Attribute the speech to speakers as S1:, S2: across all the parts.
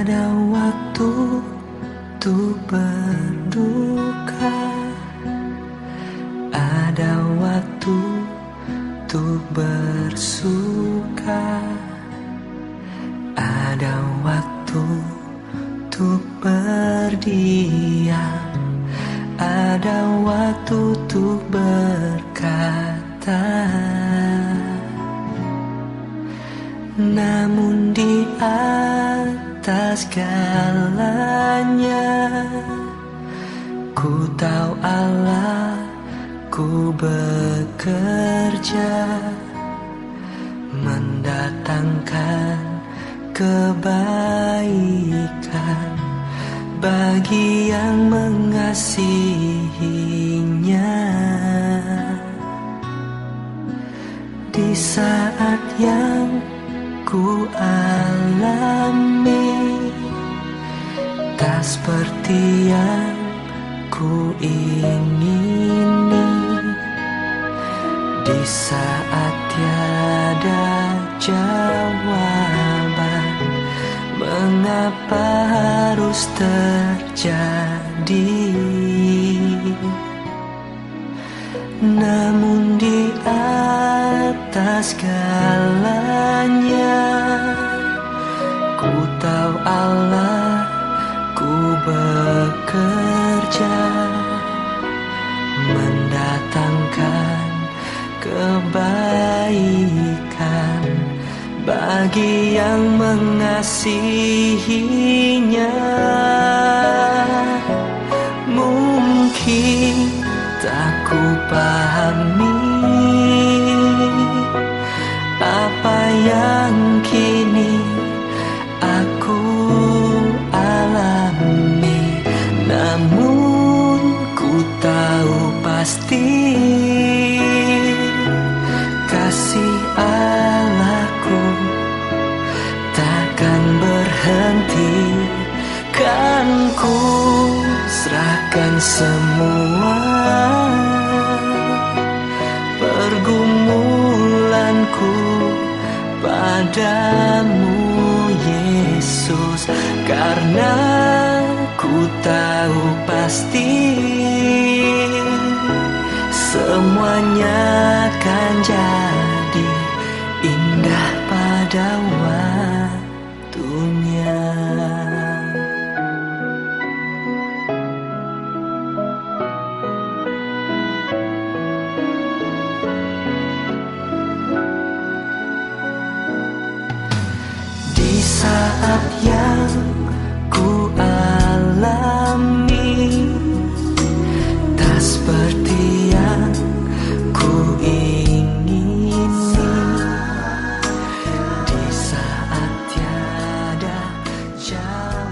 S1: Ada waktu untuk berduka, ada waktu untuk bersuka, ada waktu untuk berdiam, ada waktu untuk berkata. Namun di atas segalanya, ku tahu Allah, ku bekerja mendatangkan kebaikan bagi yang mengasihinya. Di saat yang ku alami tak seperti yang ku ingini, di saat tiada jawaban, mengapa harus terjadi? Namun di atas segalanya, ku tahu Allah, ku bekerja mendatangkan kebaikan bagi yang mengasihinya. Mungkin tak ku pahami apa yang kini aku alami, namun ku tahu pasti kasih Allahku takkan berhenti. Kan ku serahkan semua pergumulanku padamu Yesus, karena ku tahu pasti semuanya akan jadi indah pada waktunya. Di saat yang ku alami tak seperti yang ku ingini, di saat tiada jawaban,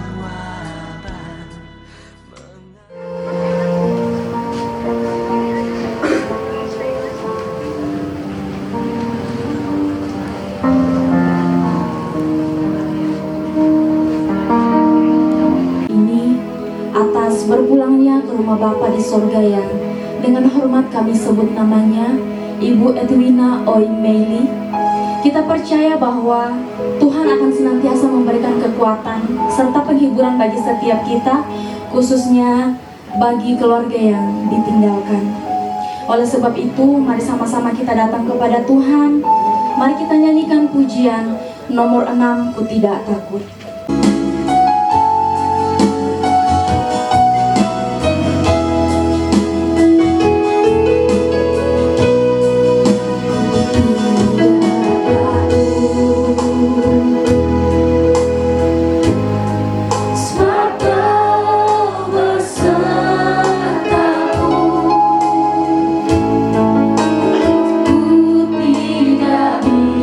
S2: atas berpulangnya ke rumah Bapa di sorga yang dengan hormat kami sebut namanya Ibu Edwina Oi Meili. Kita percaya bahwa Tuhan akan senantiasa memberikan kekuatan serta penghiburan bagi setiap kita, khususnya bagi keluarga yang ditinggalkan. Oleh sebab itu, mari sama-sama kita datang kepada Tuhan. Mari kita nyanyikan pujian nomor 6, Ku Tidak Takut.
S3: Tidak bimbang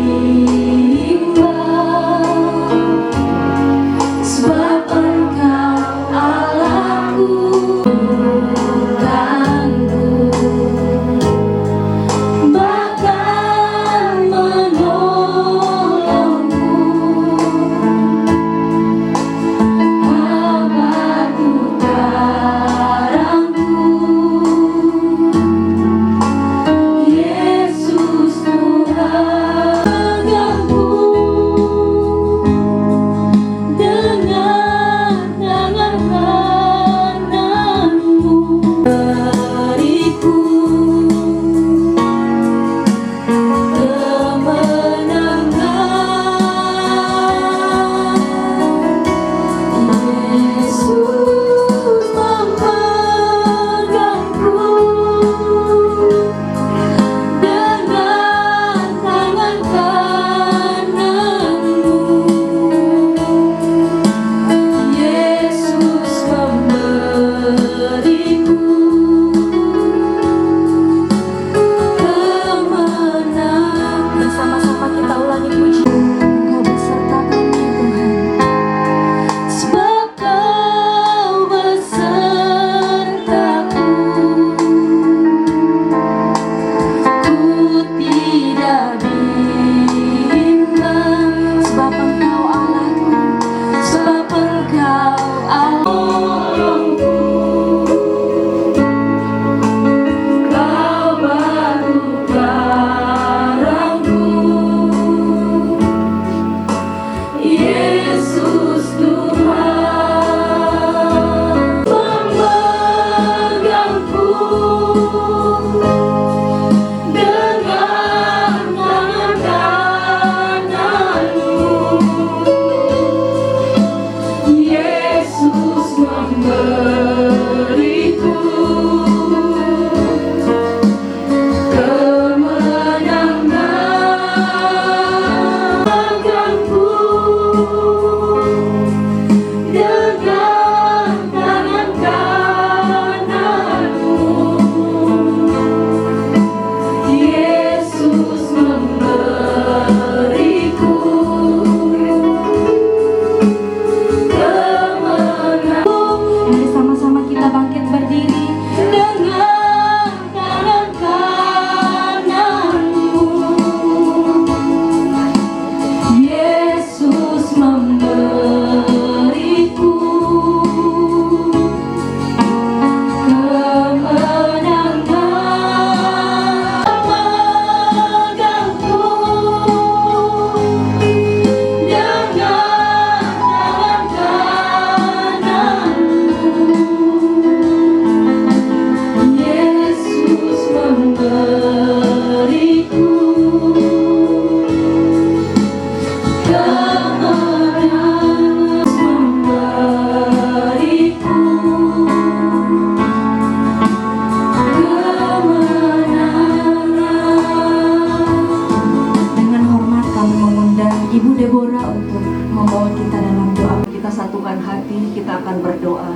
S2: untuk membawa kita dalam doa.
S3: Kita satukan hati, kita akan berdoa.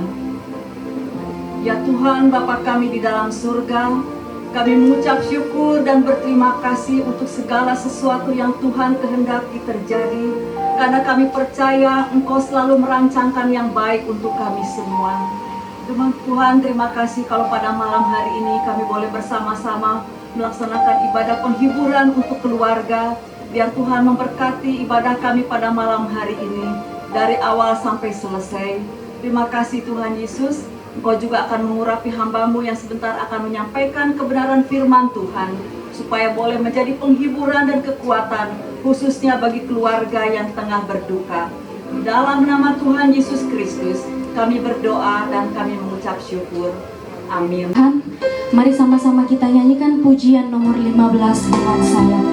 S3: Ya Tuhan, Bapa kami di dalam surga, kami mengucap syukur dan berterima kasih untuk segala sesuatu yang Tuhan kehendaki terjadi, karena kami percaya Engkau selalu merancangkan yang baik untuk kami semua. Tuhan, terima kasih kalau pada malam hari ini kami boleh bersama-sama melaksanakan ibadah penghiburan untuk keluarga. Biar Tuhan memberkati ibadah kami pada malam hari ini, dari awal sampai selesai. Terima kasih Tuhan Yesus, Engkau juga akan mengurapi hamba-Mu yang sebentar akan menyampaikan kebenaran firman Tuhan, supaya boleh menjadi penghiburan dan kekuatan, khususnya bagi keluarga yang tengah berduka. Di dalam nama Tuhan Yesus Kristus, kami berdoa dan kami mengucap syukur. Amin.
S2: Tuhan, mari sama-sama kita nyanyikan pujian nomor 15 dengan sayap.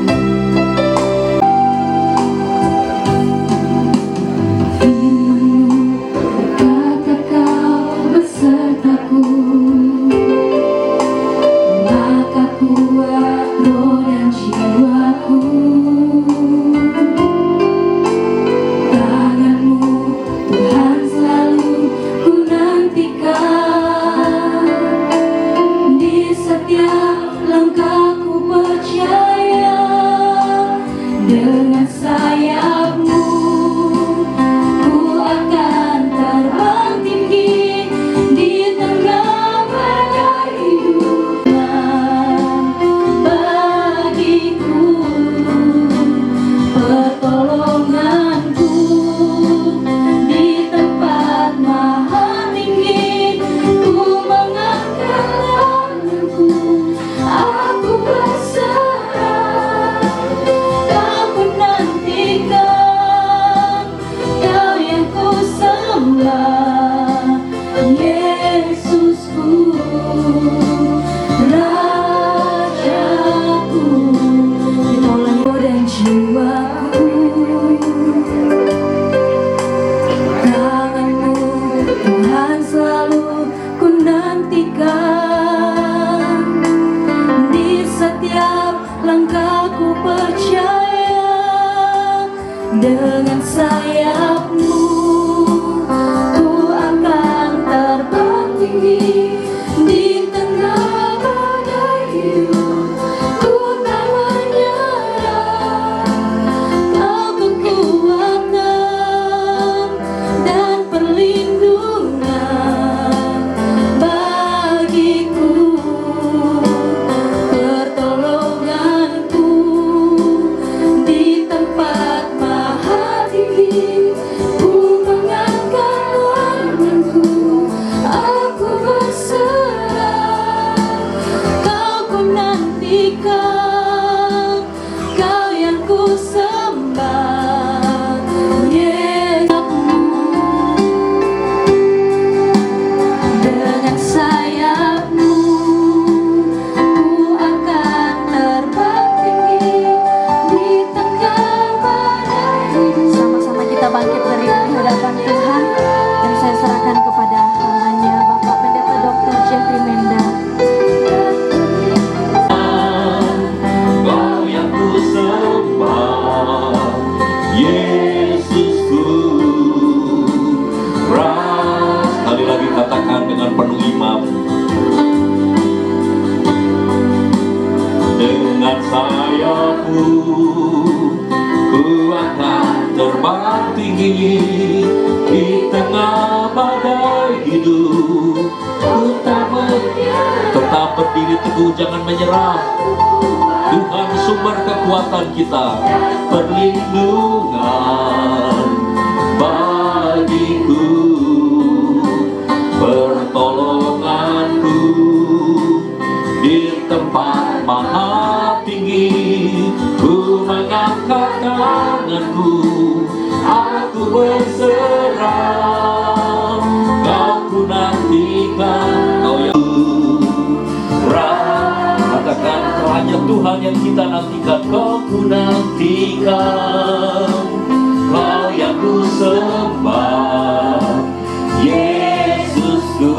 S2: Dengan sayap-Mu ku akan terbang tinggi di tengah badai hidup. Ku tak menyerah, Kau kekuatan dan perlindungan bagiku, pertolonganku di tempat bangkit dari hadapan Tuhan, dan saya serahkan kepada hamba-Nya Bapak Pendeta Dr. Jeffrey Menda.
S4: Kau yang ku sembah, Yesusku. Sekali lagi katakan dengan penuh iman. Dengan sayap-Mu ku akan terbang tinggi di tengah badai hidup. Ku tetap berdiri teguh, jangan menyerah. Tuhan sumber kekuatan kita, perlindungan bagiku, pertolonganku di tempat maha tinggi. Ku mengangkat tanganku, aku berserah. Kau ku nantikan, Kau yang katakan hanya Tuhan yang kita nantikan. Kau ku nantikan, Kau yang ku sembah, Yesusku.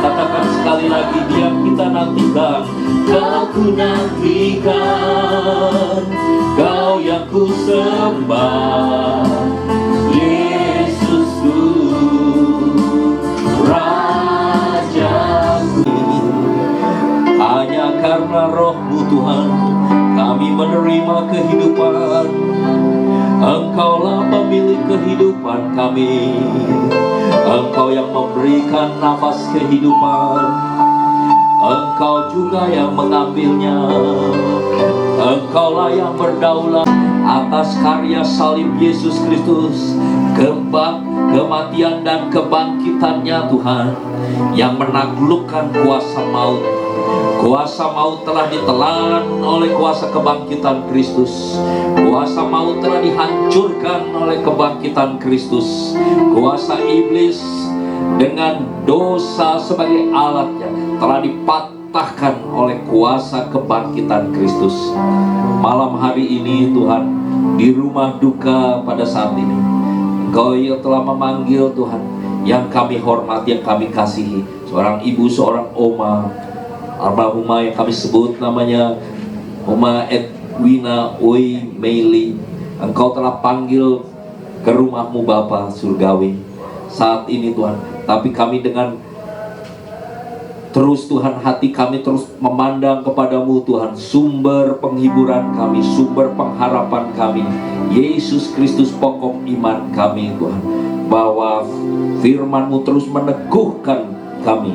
S4: Katakan sekali lagi, Dia kita nantikan. Kau ku nantikan, Kau yang ku sembah Yesusku, Rajaku. Hanya karena Roh-Mu Tuhan kami menerima kehidupan. Engkaulah pemilik kehidupan kami. Engkau yang memberikan nafas kehidupan. Engkau juga yang mengambilnya. Engkaulah yang berdaulat atas karya salib Yesus Kristus, kematian dan kebangkitannya Tuhan, yang menaklukkan kuasa maut. Kuasa maut telah ditelan oleh kuasa kebangkitan Kristus. Kuasa maut telah dihancurkan oleh kebangkitan Kristus. Kuasa iblis dengan dosa sebagai alatnya telah dipatahkan oleh kuasa kebangkitan Kristus. Malam hari ini Tuhan, di rumah duka pada saat ini, Engkau yang telah memanggil Tuhan, yang kami hormati, yang kami kasihi, seorang ibu, seorang oma, almarhumah yang kami sebut namanya Oma Edwina Oi Meili. Engkau telah panggil ke rumah-Mu Bapa surgawi saat ini Tuhan. Tapi kami dengan terus Tuhan, hati kami terus memandang kepadamu Tuhan, sumber penghiburan kami, sumber pengharapan kami, Yesus Kristus pokok iman kami Tuhan. Bahwa firman-Mu terus meneguhkan kami,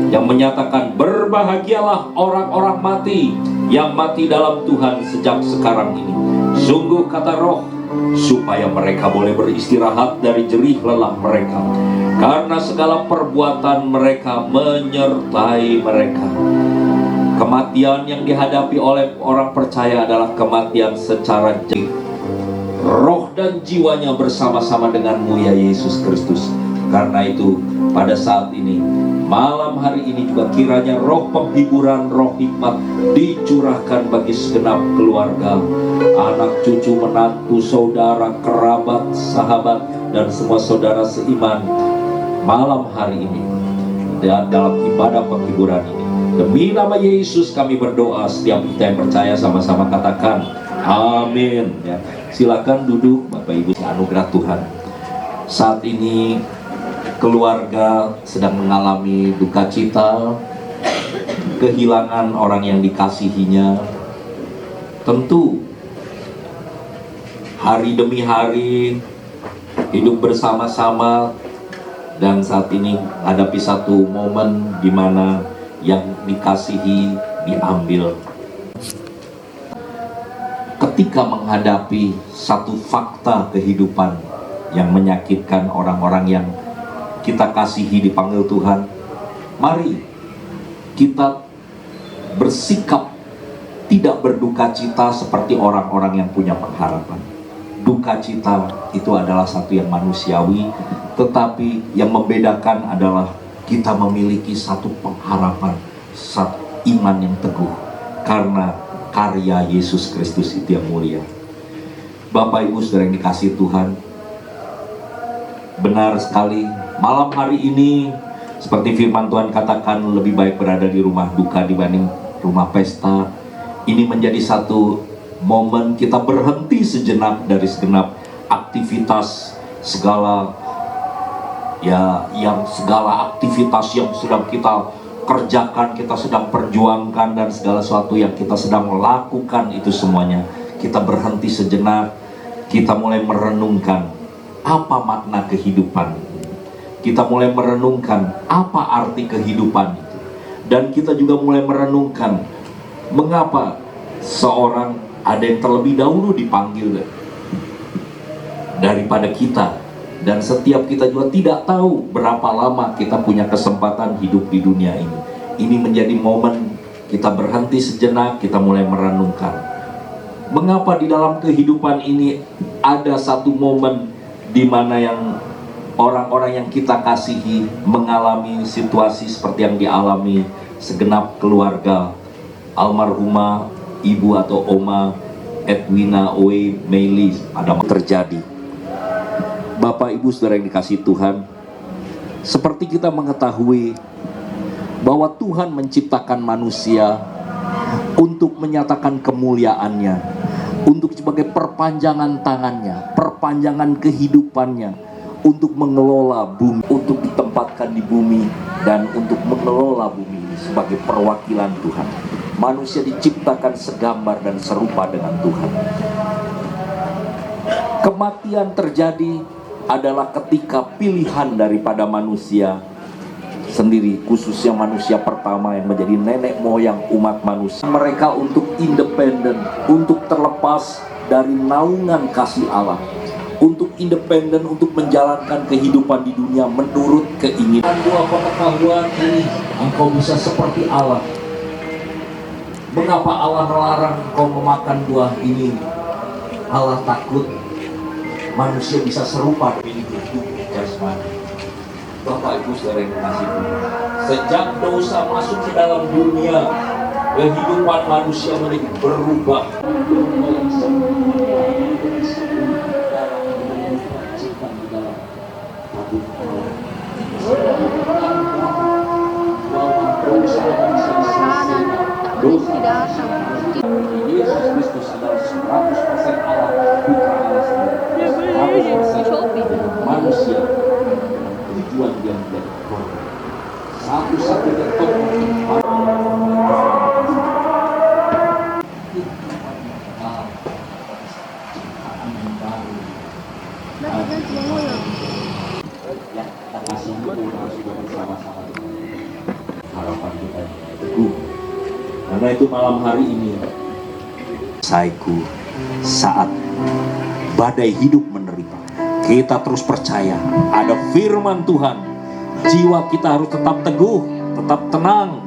S4: yang menyatakan berbahagialah orang-orang mati yang mati dalam Tuhan sejak sekarang ini. Sungguh kata Roh, supaya mereka boleh beristirahat dari jerih lelah mereka, karena segala perbuatan mereka menyertai mereka. Kematian yang dihadapi oleh orang percaya adalah kematian secara jerih. Roh dan jiwanya bersama-sama denganmu ya Yesus Kristus. Karena itu pada saat ini, malam hari ini juga kiranya roh penghiburan, roh hikmat dicurahkan bagi segenap keluarga, anak, cucu, menantu, saudara, kerabat, sahabat, dan semua saudara seiman malam hari ini dan dalam ibadah penghiburan ini. Demi nama Yesus kami berdoa. Setiap kita yang percaya sama-sama katakan amin ya. Silakan duduk Bapak Ibu, anugerah Tuhan. Saat ini keluarga sedang mengalami duka cita, kehilangan orang yang dikasihinya. Tentu hari demi hari hidup bersama-sama, dan saat ini hadapi satu momen di mana yang dikasihi diambil. Ketika menghadapi satu fakta kehidupan yang menyakitkan, orang-orang yang kita kasihi dipanggil Tuhan, mari kita bersikap tidak berduka cita seperti orang-orang yang punya pengharapan. Duka cita itu adalah satu yang manusiawi, tetapi yang membedakan adalah kita memiliki satu pengharapan, satu iman yang teguh, karena karya Yesus Kristus itu yang mulia. Bapak Ibu saudara yang dikasihi Tuhan, benar sekali, malam hari ini seperti firman Tuhan katakan, lebih baik berada di rumah duka dibanding rumah pesta. Ini menjadi satu momen kita berhenti sejenak dari segenap aktivitas segala aktivitas yang sedang kita kerjakan, kita sedang perjuangkan, dan segala sesuatu yang kita sedang lakukan, itu semuanya kita berhenti sejenak. Kita mulai merenungkan apa makna kehidupan. Kita mulai merenungkan apa arti kehidupan itu. Dan kita juga mulai merenungkan mengapa seorang ada yang terlebih dahulu dipanggil daripada kita. Dan setiap kita juga tidak tahu berapa lama kita punya kesempatan hidup di dunia ini. Ini menjadi momen kita berhenti sejenak, kita mulai merenungkan mengapa di dalam kehidupan ini ada satu momen di mana yang orang-orang yang kita kasihi mengalami situasi seperti yang dialami segenap keluarga almarhumah ibu atau Oma Edwina Oi Meili pada terjadi. Bapak Ibu saudara yang dikasihi Tuhan, seperti kita mengetahui bahwa Tuhan menciptakan manusia untuk menyatakan kemuliaannya. untuk sebagai perpanjangan tangannya, perpanjangan kehidupannya, untuk mengelola bumi, untuk ditempatkan di bumi, dan untuk mengelola bumi ini sebagai perwakilan Tuhan. Manusia diciptakan segambar dan serupa dengan Tuhan. Kematian terjadi adalah ketika pilihan daripada manusia sendiri, khususnya manusia pertama yang menjadi nenek moyang umat manusia. Mereka untuk independen, untuk terlepas dari naungan kasih Allah, untuk independen, untuk menjalankan kehidupan di dunia menurut keinginan. Dua pengetahuan ini, engkau bisa seperti Allah. Mengapa Allah melarang engkau memakan buah ini? Allah takut manusia bisa serupa dengan tubuh jasmani. Bapak Ibu saudara yang kasih, sejak dosa masuk ke dalam dunia, kehidupan manusia menjadi berubah. Yesus Kristus adalah 100% Allah, bukan Allah sendiri. 100% manusia. Tujuan dia menjadi korban. Satu-satunya tokoh yang kita kasih sudah bersama-sama dengan harapan kita teguh. Karena itu malam hari ini saiku saat badai hidup menerpa, kita terus percaya ada firman Tuhan. Jiwa kita harus tetap teguh, tetap tenang.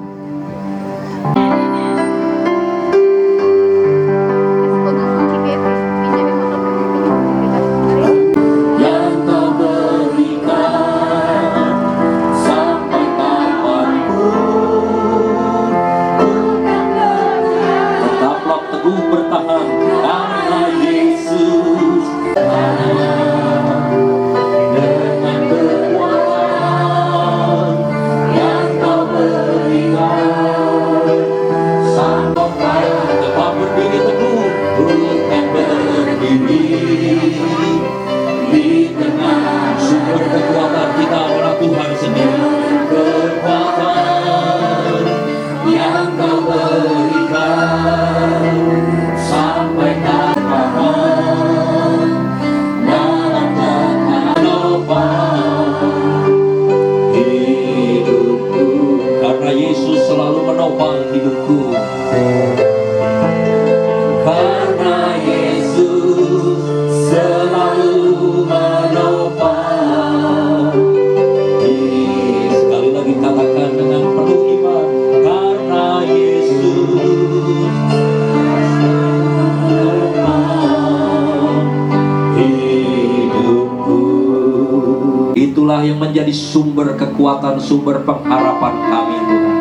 S4: Itulah yang menjadi sumber kekuatan, sumber pengharapan kami, Tuhan.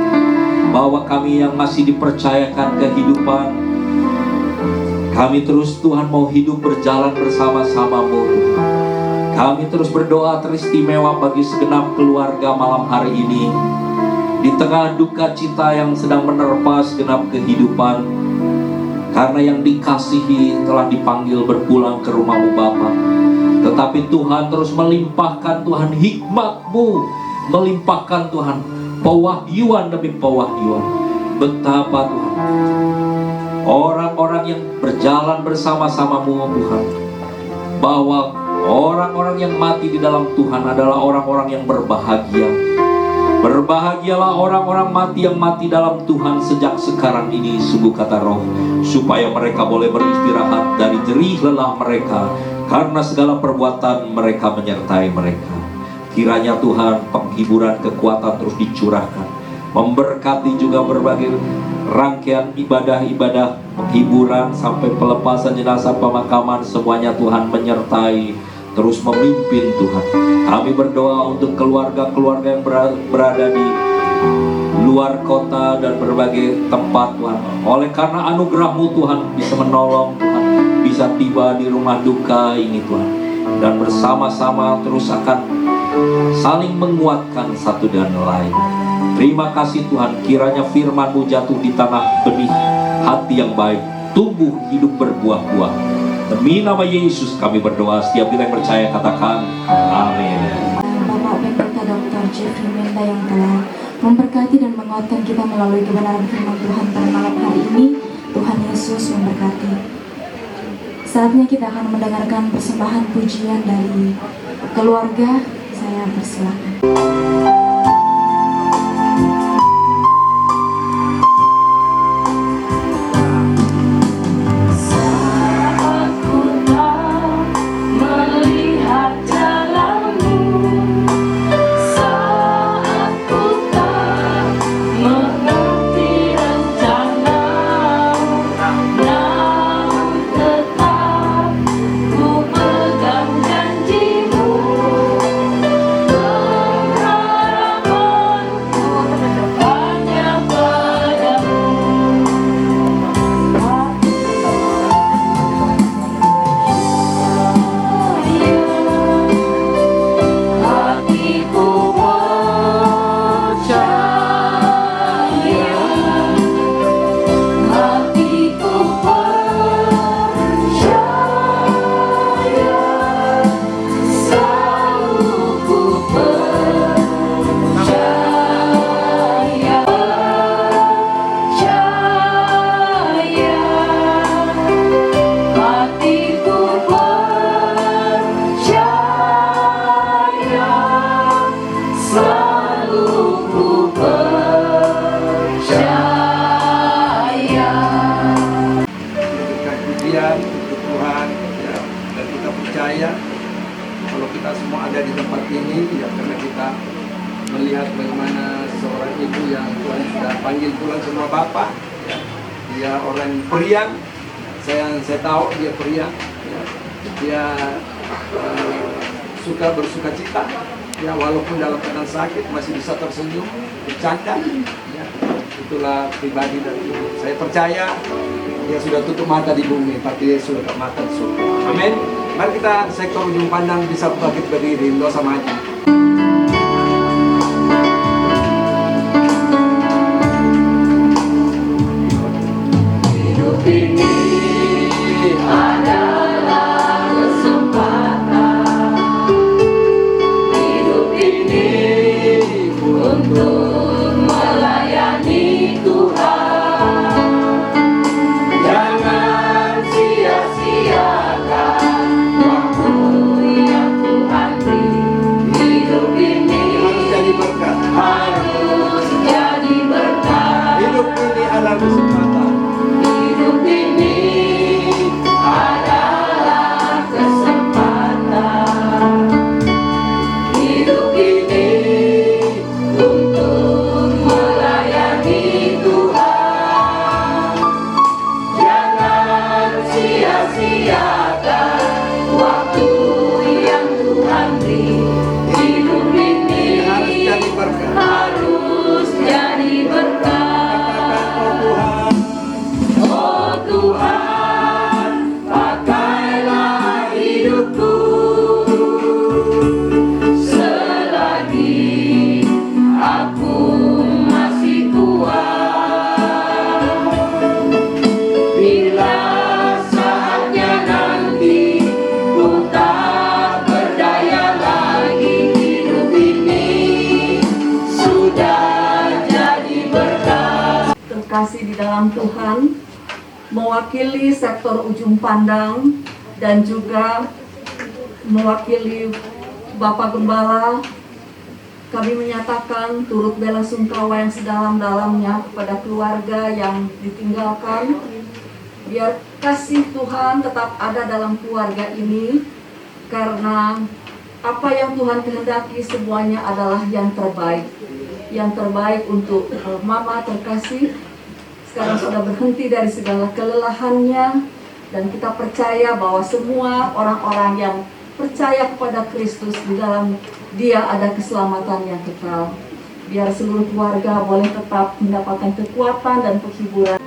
S4: Bahwa kami yang masih dipercayakan kehidupan, kami terus Tuhan mau hidup berjalan bersama-sama-Mu. Kami terus berdoa teristimewa bagi segenap keluarga malam hari ini. Di tengah duka cita yang sedang menerpa segenap kehidupan, karena yang dikasihi telah dipanggil berpulang ke rumah-Mu Bapa. Tetapi Tuhan terus melimpahkan Tuhan hikmat-Mu, melimpahkan Tuhan pewahyuan demi pewahyuan. Betapa Tuhan orang-orang yang berjalan bersama-sama-Mu Tuhan, bahwa orang-orang yang mati di dalam Tuhan adalah orang-orang yang berbahagia. Berbahagialah orang-orang mati yang mati dalam Tuhan sejak sekarang ini, sungguh kata Roh, supaya mereka boleh beristirahat dari jerih lelah mereka, karena segala perbuatan mereka menyertai mereka. Kiranya Tuhan penghiburan kekuatan terus dicurahkan, memberkati juga berbagai rangkaian ibadah-ibadah penghiburan sampai pelepasan jenazah, pemakaman, semuanya Tuhan menyertai, terus memimpin Tuhan. Kami berdoa untuk keluarga-keluarga yang berada di luar kota dan berbagai tempat Tuhan. Oleh karena anugerah-Mu Tuhan bisa menolong Tuhan, bisa tiba di rumah duka ini Tuhan, dan bersama-sama terus akan saling menguatkan satu dan lain. Terima kasih Tuhan, kiranya firman-Mu jatuh di tanah benih hati yang baik, tumbuh hidup berbuah-buah. Demi nama Yesus kami berdoa. Setiap kita yang percaya katakan amin.
S2: Bapak Pendeta Dr. Jeffrey Menda yang telah memberkati dan menguatkan kita melalui kebenaran firman Tuhan pada malam hari ini. Tuhan Yesus memberkati. Saatnya kita akan mendengarkan persembahan pujian dari keluarga. Saya persilakan.
S5: Untuk Tuhan ya, dan kita percaya kalau kita semua ada di tempat ini ya karena kita melihat bagaimana seorang ibu yang Tuhan sudah panggil pulang semua bapak ya. Dia orang periang, saya tahu dia periang ya. Dia suka bersuka cita ya, walaupun dalam keadaan sakit masih bisa tersenyum, bercanda ya. Itulah pribadi dari ibu. Saya percaya dia sudah tutup mata di bumi, tapi dia sudah tutup mata di surga. Amin. Mari kita sektor ujung pandang bisa bangkit berdiri, doa sama maju.
S3: Hidup ini adalah kesempatan. Hidup ini untuk melayani Tuhan. Jangan sia-siakan waktu yang Tuhan beri. Hidup ini
S5: Harus jadi berkat.
S3: harus jadi berkat.
S5: Hidup ini adalah kesempatan.
S3: Hidup ini adalah kesempatan. Hidup ini untuk melayani Tuhan. Jangan sia-siakan waktu yang Tuhan beri. Hidup ini
S5: Harus jadi berkat.
S3: harus jadi berkat.
S5: Katakan, oh Tuhan,
S3: Oh Tuhan, pakailah hidupku selagi aku masih kuat. Bila saatnya nanti ku tak berdaya lagi, hidup ini sudah jadi berkat. Terkasih di dalam Tuhan, mewakili sektor ujung pandang dan juga mewakili Bapak Gembala, kami menyatakan turut bela sungkawa yang sedalam-dalamnya kepada keluarga yang ditinggalkan. Biar kasih Tuhan tetap ada dalam keluarga ini, karena apa yang Tuhan kehendaki semuanya adalah yang terbaik. Yang terbaik untuk Mama terkasih sekarang sudah berhenti dari segala kelelahannya, dan kita percaya bahwa semua orang-orang yang percaya kepada Kristus, di dalam Dia ada keselamatan yang kekal. Biar seluruh keluarga boleh tetap mendapatkan kekuatan dan penghiburan.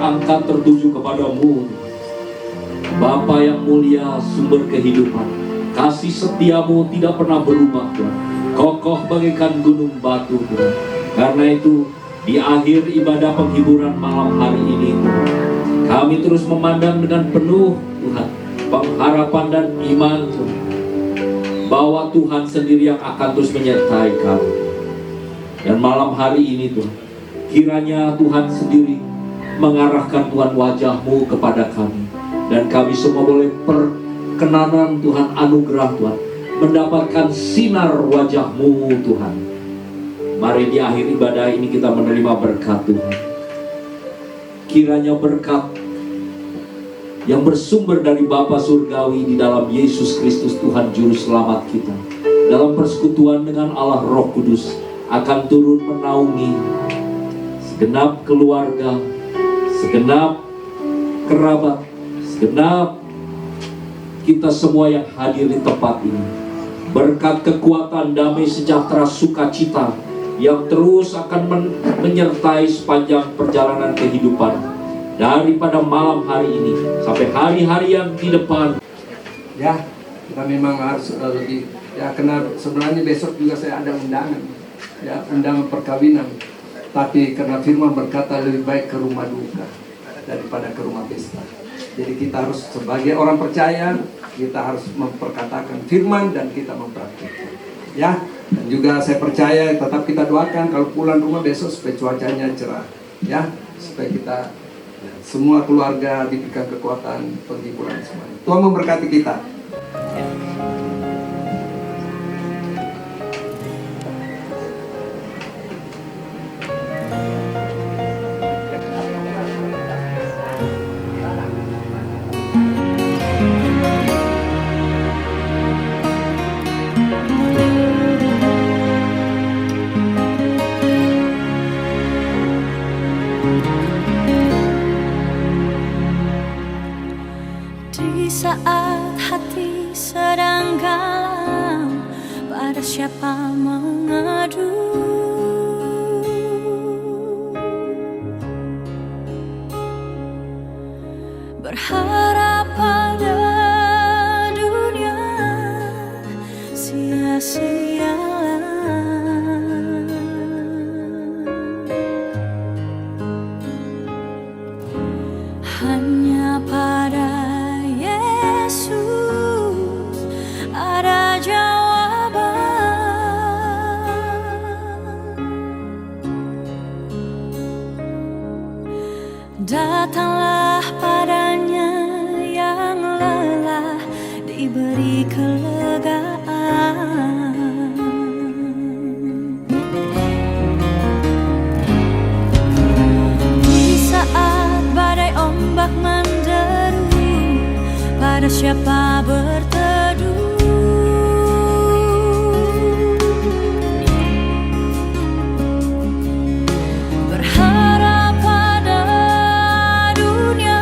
S4: angkat tertuju kepadamu, Bapa yang mulia, sumber kehidupan. Kasih setiamu tidak pernah berubah, Tuhan. Kokoh bagaikan gunung batu, Tuhan. Karena itu, di akhir ibadah penghiburan malam hari ini, Tuhan, kami terus memandang dengan penuh, Tuhan, pengharapan dan iman, Tuhan, bahwa Tuhan sendiri yang akan terus menyertai kami. Dan malam hari ini, Tuhan, kiranya Tuhan sendiri mengarahkan Tuhan wajah-Mu kepada kami. Dan kami semua boleh perkenanan Tuhan, anugerah Tuhan, mendapatkan sinar wajah-Mu Tuhan. Mari di akhir ibadah ini kita menerima berkat Tuhan. Kiranya berkat yang bersumber dari Bapa Surgawi di dalam Yesus Kristus Tuhan Juru Selamat kita, dalam persekutuan dengan Allah Roh Kudus, akan turun menaungi segenap keluarga, segenap kerabat, segenap kita semua yang hadir di tempat ini. Berkat kekuatan, damai, sejahtera, sukacita yang terus akan menyertai sepanjang perjalanan kehidupan, daripada malam hari ini sampai hari-hari yang di depan.
S5: Ya, kita memang harus lebih, ya, karena sebenarnya besok juga saya ada undangan, ya, undangan perkawinan. Tapi karena firman berkata lebih baik ke rumah duka daripada ke rumah pesta. Jadi kita harus sebagai orang percaya, kita harus memperkatakan firman dan kita mempraktikkan. Ya, dan juga saya percaya tetap kita doakan kalau pulang rumah besok supaya cuacanya cerah. Ya, supaya kita semua keluarga diberikan kekuatan penghiburan semuanya. Tuhan memberkati kita.
S6: Di saat hati sedang galau, pada siapa mengadu? Berharap pada dunia sia-sia. Hanya pada Yesus ada jawaban. Datanglah padanya yang lelah, diberi kelegaan. Di saat badai ombak menderu, pada siapa berteduh? Berharap pada dunia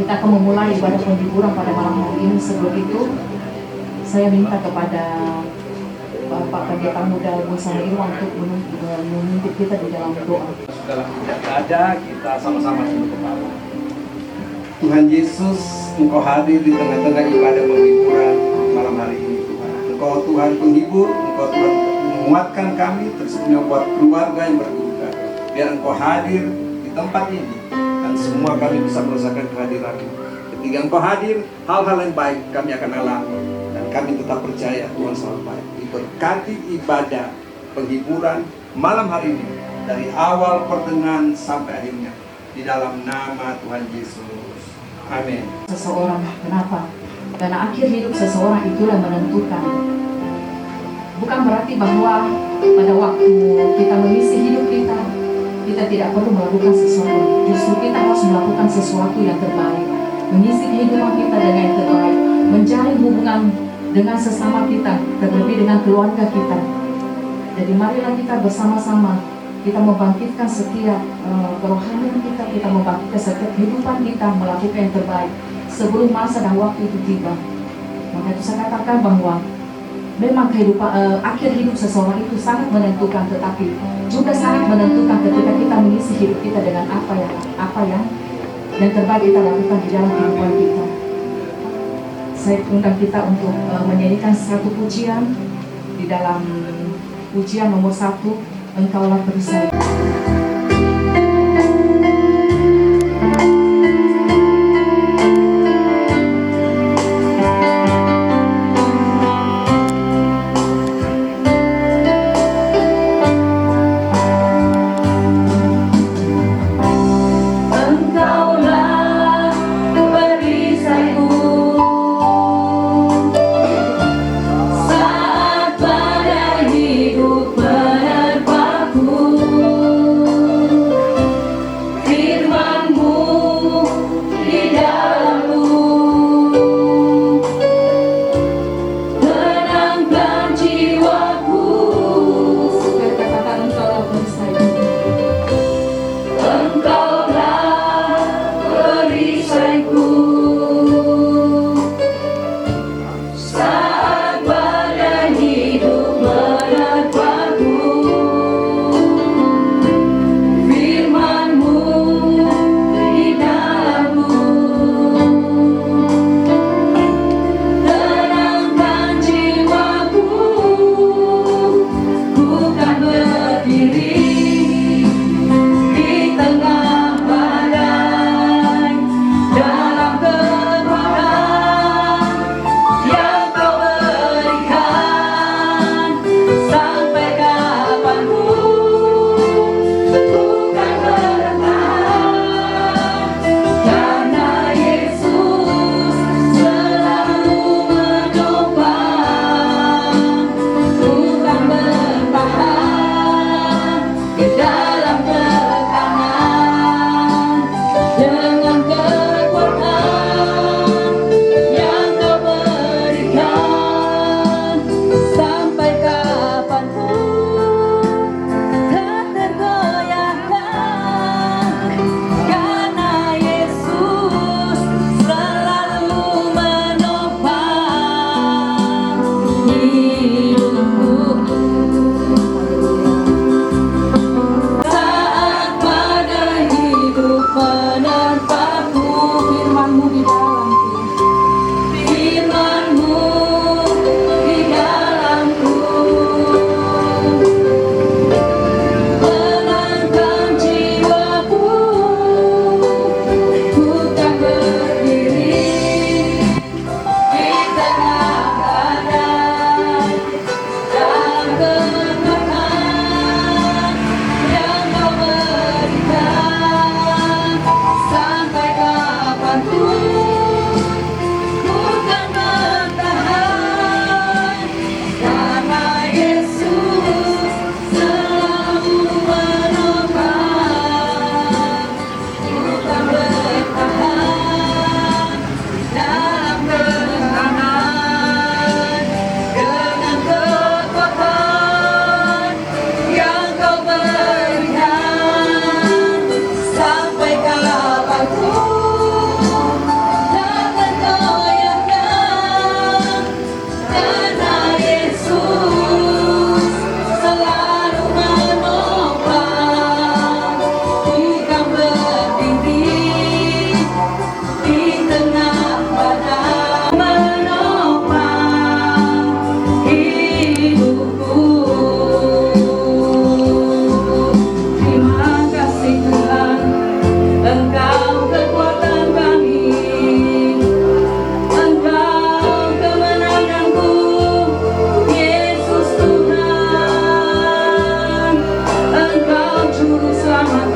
S7: Kita akan memulai ibadah penghiburan pada malam hari ini. Sebelum itu, saya minta kepada Bapak Pendeta Muda Musang Irwan untuk memimpin kita di dalam doa.
S5: Dalam tidak ada, kita sama-sama tunduk kepala. Tuhan Yesus, Engkau hadir di tengah-tengah ibadah penghiburan malam hari ini, Tuhan. Engkau Tuhan penghibur, Engkau Tuhan menguatkan kami, tersedia buat keluarga yang berduka. Biar Engkau hadir di tempat ini, dan semua kami bisa merasakan kehadiran-Mu. Ketika Engkau hadir, hal-hal yang baik kami akan alami, dan kami tetap percaya Tuhan selalu baik. Diberkati ibadah penghiburan malam hari ini, dari awal pertengahan sampai akhirnya, di dalam nama Tuhan Yesus. Amin.
S7: Seseorang, kenapa? Karena akhir hidup seseorang itulah menentukan. Bukan berarti bahwa pada waktu kita mengisi hidup kita, kita tidak perlu melakukan sesuatu. Justru kita harus melakukan sesuatu yang terbaik, mengisi kehidupan kita dengan yang terbaik, menjalin hubungan dengan sesama kita, terlebih dengan keluarga kita. Jadi marilah kita bersama-sama, kita membangkitkan setiap kerohanian kita membangkitkan setiap kehidupan kita, melakukan yang terbaik sebelum masa dan waktu itu tiba. Maka itu saya katakan bahwa memang kehidupan akhir hidup seseorang itu sangat menentukan, tetapi juga sangat menentukan ketika kita mengisi hidup kita dengan apa yang terbaik kita lakukan di dalam kehidupan kita. Saya undang kita untuk menyanyikan satu pujian di dalam pujian nomor 1, Engkaulah Perisai.
S2: Saat badai hidup menerpaku,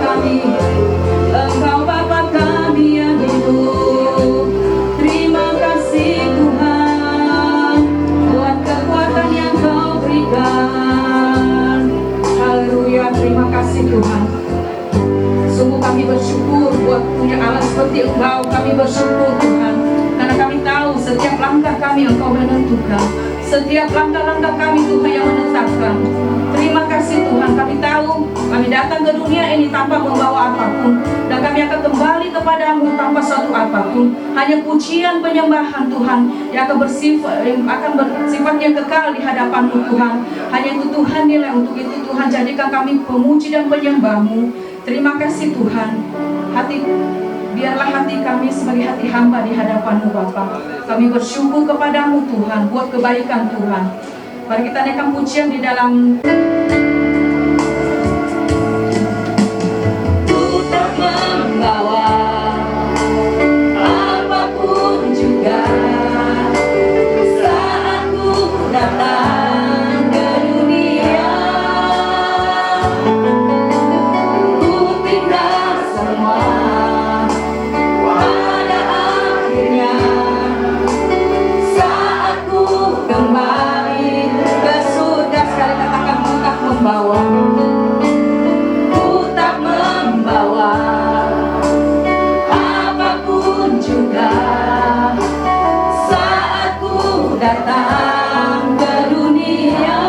S3: kami. Engkau Bapa kami yang hidup. Terima kasih Tuhan buat kekuatan yang Kau berikan. Haleluya, terima kasih Tuhan. Sungguh kami bersyukur buat punya Allah seperti Engkau. Kami bersyukur Tuhan, karena kami tahu setiap langkah kami Engkau menentukan. Setiap langkah-langkah kami Tuhan yang menetapkan. Terima kasih Tuhan, kami tahu kami datang ke dunia ini tanpa membawa apapun, dan kami akan kembali kepadamu tanpa suatu apapun. Hanya pujian penyembahan Tuhan yang akan bersifatnya kekal di hadapan-Mu Tuhan. Hanya itu Tuhan nilai, untuk itu Tuhan jadikan kami pemuji dan penyembah-Mu. Terima kasih Tuhan. Biarlah hati kami sebagai hati hamba di hadapan-Mu Bapa. Kami bersyukur kepadamu Tuhan buat kebaikan Tuhan. Mari kita naikkan pujian di dalam. Ku tak membawa apapun juga saat ku datang ke dunia. Ku tinggal semua pada akhirnya saat ku kembali ke surga. Sekali katakan, ku tak membawa. Ku tak membawa apapun juga saat ku datang ke dunia.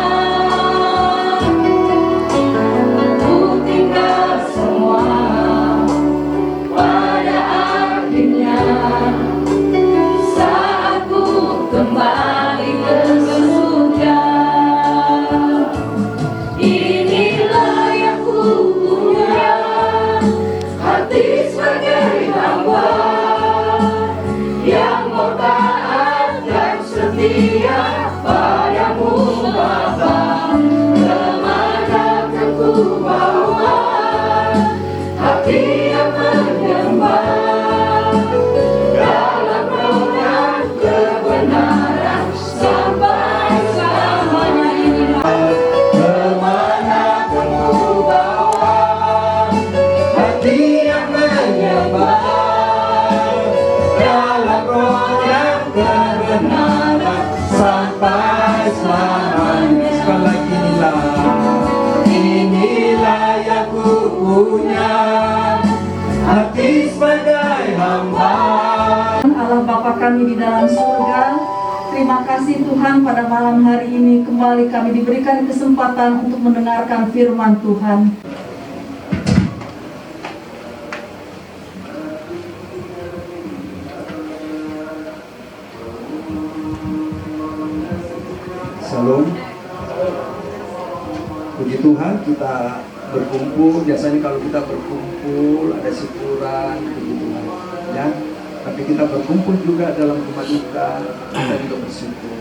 S3: Ku tinggal semua pada akhirnya saat ku kembali ke surga. Inilah yang ku punya, hati sebagai hamba yang mau taat dan setia padamu Bapa. Kemana kan ku bawa hati yang menyembah dalam roh dan kebenaran sampai selamanya. Inilah kemana kan ku bawa hati yang menyembah dalam roh dan kebenaran sampai selamanya. Sekali lagi, inilah yang ku punya, hati sebagai hamba. Allah Bapa kami di dalam surga, terima kasih Tuhan, pada malam hari ini kembali kami diberikan kesempatan untuk mendengarkan firman Tuhan.
S5: Shalom. Puji Tuhan, kita berkumpul. Biasanya kalau kita berkumpul ada syukuran, puji Tuhan, ya. Tapi kita berkumpul juga dalam rumah duka, kita juga bersyukur,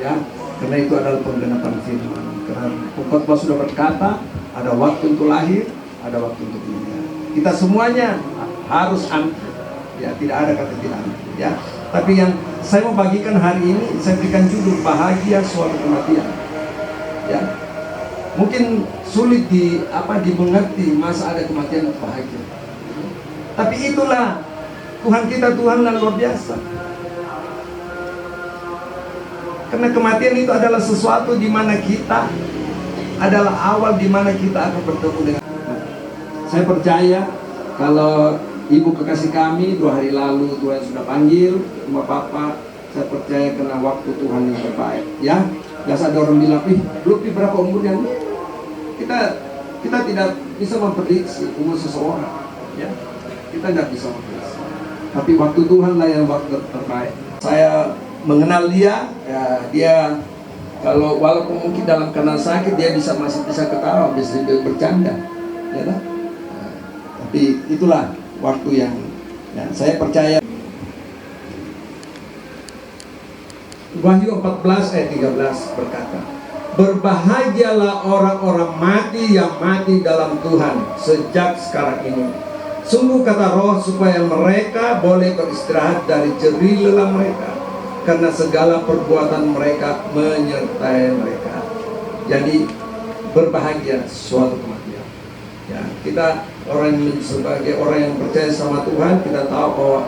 S5: ya. Karena itu adalah penggenapan firman. Karena pengkhotbah sudah berkata, ada waktu untuk lahir, ada waktu untuk meninggal. Kita semuanya harus antri, ya. Tidak ada kata tidak antri, ya. Tapi yang saya mau bagikan hari ini, saya berikan judul bahagia suatu kematian, ya. Mungkin sulit dimengerti masa ada kematian bahagia. Tapi itulah Tuhan kita, Tuhan yang luar biasa. Karena kematian itu adalah sesuatu di mana kita adalah awal di mana kita akan bertemu dengan Tuhan. Saya percaya kalau Ibu kekasih kami 2 hari lalu Tuhan sudah panggil rumah Papa. Saya percaya karena waktu Tuhan yang terbaik, ya. Biasa ada orang bilang, belum berapa umurnya? Kita tidak bisa memprediksi umur seseorang, ya. Kita tidak bisa memprediksi. Tapi waktu Tuhan lah yang waktu terbaik. Saya mengenal dia, ya, dia kalau walaupun mungkin dalam keadaan sakit dia masih bisa ketawa, bisa bercanda, ya kan? Tapi itulah waktu yang, ya, saya percaya. Wahyu 14 ayat 13 berkata, berbahagialah orang-orang mati yang mati dalam Tuhan sejak sekarang ini. Sungguh kata Roh, supaya mereka boleh beristirahat dari jerih lelah mereka, karena segala perbuatan mereka menyertai mereka. Jadi berbahagia suatu kematian, ya. kita sebagai orang yang percaya sama Tuhan, kita tahu bahwa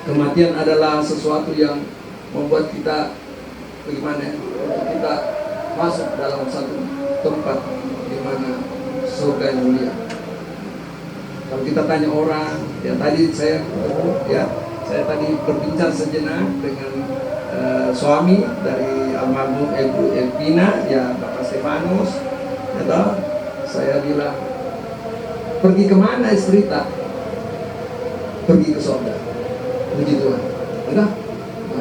S5: kematian adalah sesuatu yang membuat kita bagaimana ya, kita masuk dalam satu tempat di mana surga yang mulia. Kalau kita tanya orang, ya tadi saya tadi berbincang sejenak dengan suami dari almarhum Ibu Elvina, ya Bapak Stefanus, ya toh, saya bilang, pergi kemana istri tak? Pergi ke surga. Puji Tuhan. Nah,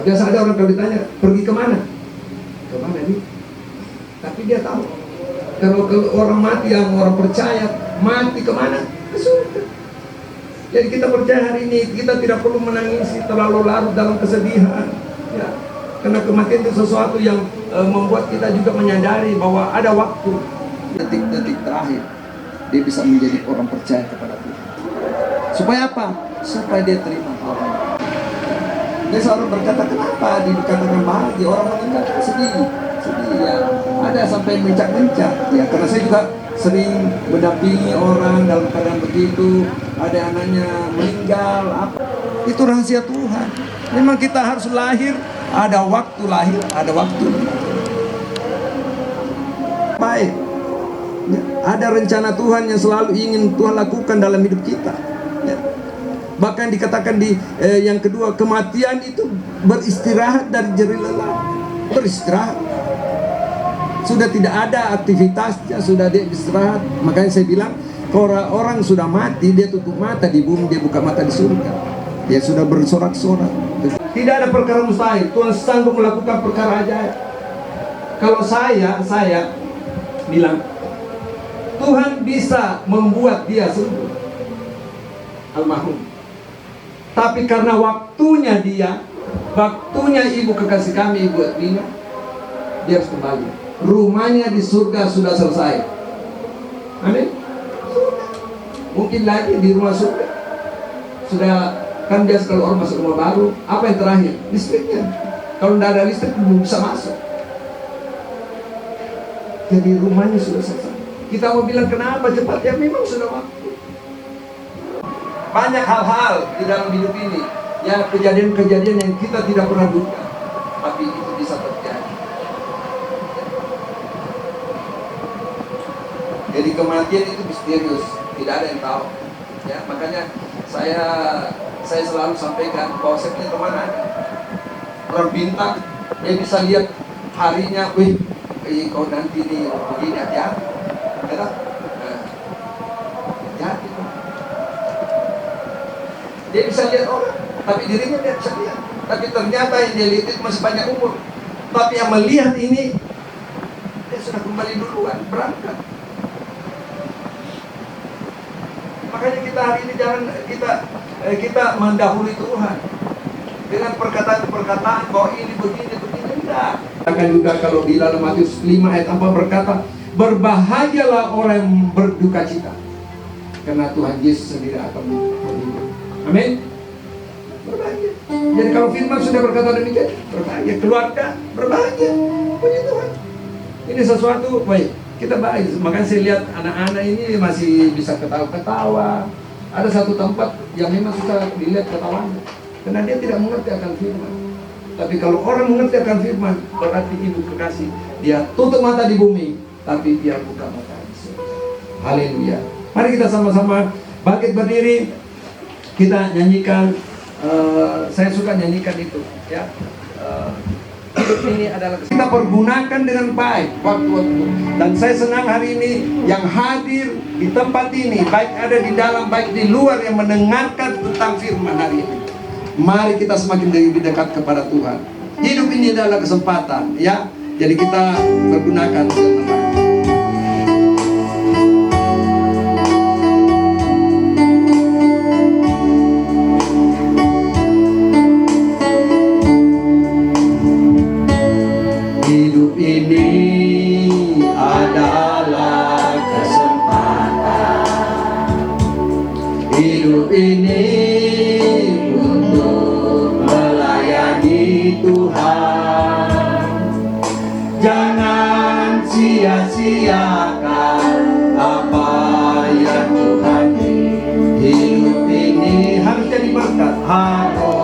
S5: biasa ada orang kalau ditanya, pergi kemana? Kemana nih? Tapi dia tahu, kalau orang mati, yang orang percaya mati kemana? Ke surga. Jadi kita percaya hari ini kita tidak perlu menangisi terlalu larut dalam kesedihan, ya. Karena kematian itu sesuatu yang membuat kita juga menyadari bahwa ada waktu, detik-detik terakhir dia bisa menjadi orang percaya kepada Tuhan. Supaya apa? Supaya dia terima Tuhan. Dia selalu berkata, kenapa dikatakan bahagia? Orang meninggal sedih ya. Ada sampai mencak-mencak, ya. Karena saya juga sering mendampingi orang dalam keadaan begitu, ada anaknya meninggal, apa? Itu rahasia Tuhan. Memang kita harus lahir, ada waktu lahir, ada waktu. Baik, ada rencana Tuhan yang selalu ingin Tuhan lakukan dalam hidup kita, ya. Bahkan dikatakan di yang kedua, kematian itu beristirahat dari jerih lelah. Beristirahat. Sudah tidak ada aktivitasnya, sudah dia istirahat. Makanya saya bilang, kalau orang sudah mati, dia tutup mata di bumi, dia buka mata di surga. Dia sudah bersorak-sorak. Tidak ada perkara mustahil. Tuhan sanggup melakukan perkara ajaib. Kalau saya bilang, Tuhan bisa membuat dia sembuh, almarhum. Tapi karena waktunya waktunya ibu kekasih kami, Ibu Edwina, dia harus kembali. Rumahnya di surga sudah selesai. Amin. Mungkin lagi di rumah surga sudah, kan biasa kalau orang masuk rumah baru, apa yang terakhir? Listriknya. Kalau tidak ada listrik belum bisa masuk. Jadi rumahnya sudah selesai. Kita mau bilang kenapa cepat? Ya memang sudah waktu. Banyak hal-hal di dalam hidup ini, ya, kejadian-kejadian yang kita tidak pernah duga, tapi itu bisa terjadi. Jadi kematian itu misterius, tidak ada yang tahu. Ya, makanya saya selalu sampaikan bahwa saya punya teman ada orang bintang, dia bisa lihat harinya, kau nanti nih begini, hati-hati, ya, hati-hati. Dia bisa lihat orang, tapi dirinya tidak bisa lihat. Tapi ternyata yang dia lihat itu masih banyak umur. Tapi yang melihat ini, dia sudah kembali duluan, berangkat. Makanya kita hari ini jangan kita mendahului Tuhan dengan perkataan-perkataan bahwa ini begini, enggak. Akan juga kalau di dalam Matius 5 ayat 4 berkata, berbahagialah orang yang berduka cita, karena Tuhan Yesus sendiri akan menghibur. Amin. Berbahagia. Jadi kalau firman sudah berkata demikian, berbahagia. Keluarga berbahagia. Puji Tuhan. Ini sesuatu baik. Kita baik. Makanya saya lihat anak-anak ini masih bisa ketawa-ketawa. Ada satu tempat yang memang suka dilihat ketawanya, karena dia tidak mengerti akan firman. Tapi kalau orang mengerti akan firman, berarti ibu kekasih, dia tutup mata di bumi, tapi dia buka mata di surga. Haleluya. Mari kita sama-sama bangkit berdiri. Kita nyanyikan, saya suka nyanyikan itu, ya. Hidup ini adalah kita pergunakan dengan baik waktu-waktu. Dan saya senang hari ini yang hadir di tempat ini, baik ada di dalam, baik di luar, yang mendengarkan tentang firman hari ini. Mari kita semakin lebih dekat kepada Tuhan. Hidup ini adalah kesempatan, ya. Jadi kita pergunakan dengan baik. Hidup ini adalah kesempatan. Hidup ini untuk melayani Tuhan. Jangan sia-siakan apa
S8: Tuhan.